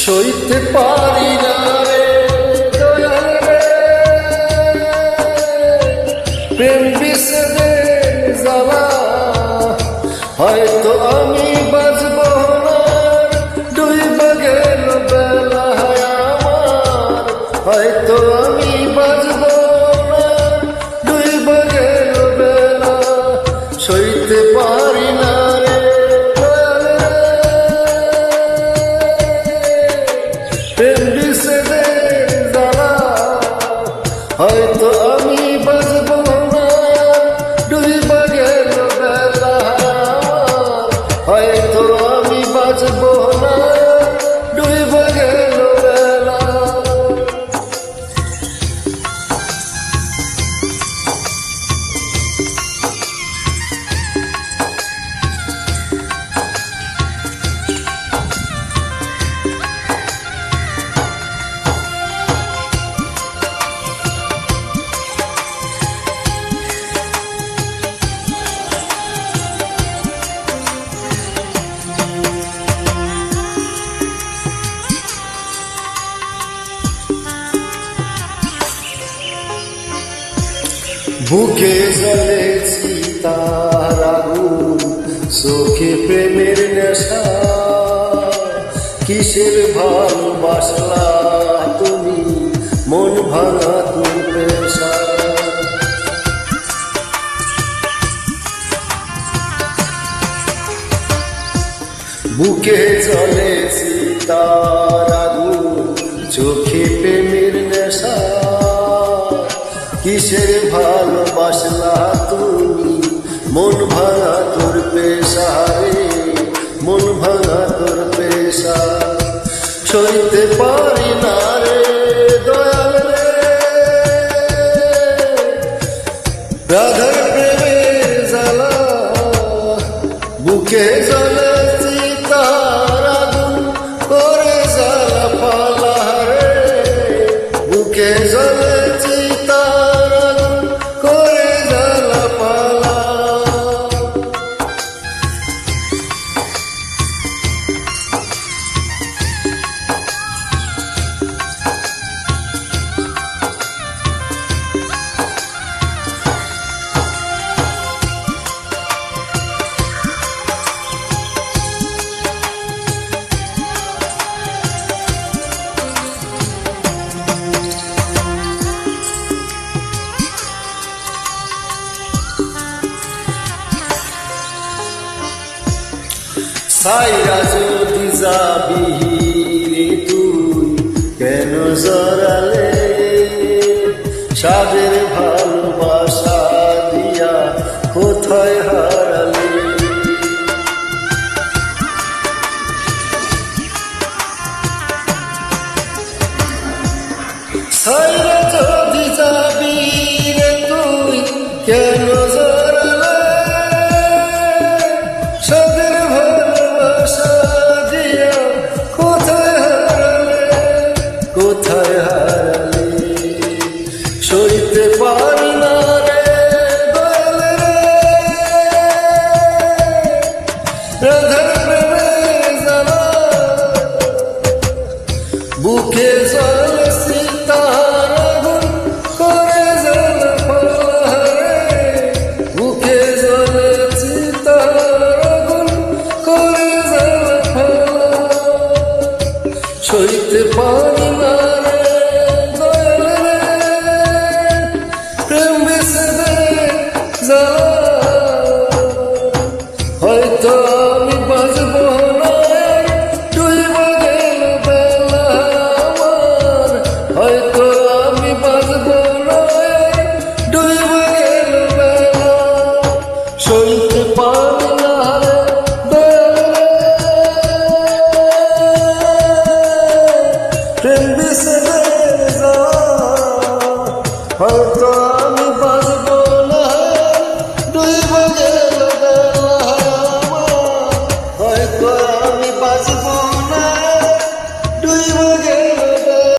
সইতে পারি না রে দয়াল রে, প্রেম বিচ্ছেদের জ্বালা। হয়তো আমি বাঁচব না, ডুইবা গেল বেলা আমার। হয়তো আমি বাঁচব না, ডুইবা গেল বেলা। সইতে পারি না রে দয়াল রে, প্রেম বিচ্ছেদের জ্বালা। হয়তো আমি বাঁচব না, ডুইবা গেল বেলা আমার। হয়তো আমি বাঁচব না, ডুইবা গেল বেলা। বুকে জ্বলে চিতার আগুন, চোখে প্রেমের নেশা। কিসের ভালোবাসলা তুমি, মন ভাঙা তোর পেশা। বুকে জ্বলে চিতার আগুন, চোখে প্রেমের নেশা। কিসের ভালোবাসলা তুমি, মন ভাঙা তোর পেশা রে, মন ভাঙা তোর পেশা। সইতে পারি না রে দয়াল রে, রাধার প্রেমের জ্বালা। বুকে জ্বলে চিতার আগুন, করে জ্বালা পালা রে। বুকে জ্বলে চিতার আগুন, করে জ্বালা পালা। সাইরা যদি যাবি রে তুই, কেন জড়ালে সাদের ভালোবাসা দিয়া, কোথায় হারালে। সাইরা যদি যাবি রে তুই, কেন জড়ালে সাদের ভালোবাসা দিয়া, কোথায় হারালে, কোথায় হারালে। সইতে পারি না রে দয়াল রে, রাধার প্রেমের জ্বালা। বুকে জ্বলে চিতার আগুন, করে জ্বালা পালা রে। বুকে জ্বলে চিতার আগুন, করে জ্বালা পালা। সইতে পারি না রে দয়াল রে, প্রেম বিচ্ছেদের জ্বালা। হয়তো আমি বাঁচব না, ডুইবা গেল বেলা আমার। হয়তো আমি বাঁচব না, ডুইবা গেল বেলা। সইতে পারি না রে দয়াল রে, প্রেম বিসরে যাওয়া, হয়তো আমি বাঁচব না, ডুইবা গেল বেলা আমার, হয়তো আমি বাঁচব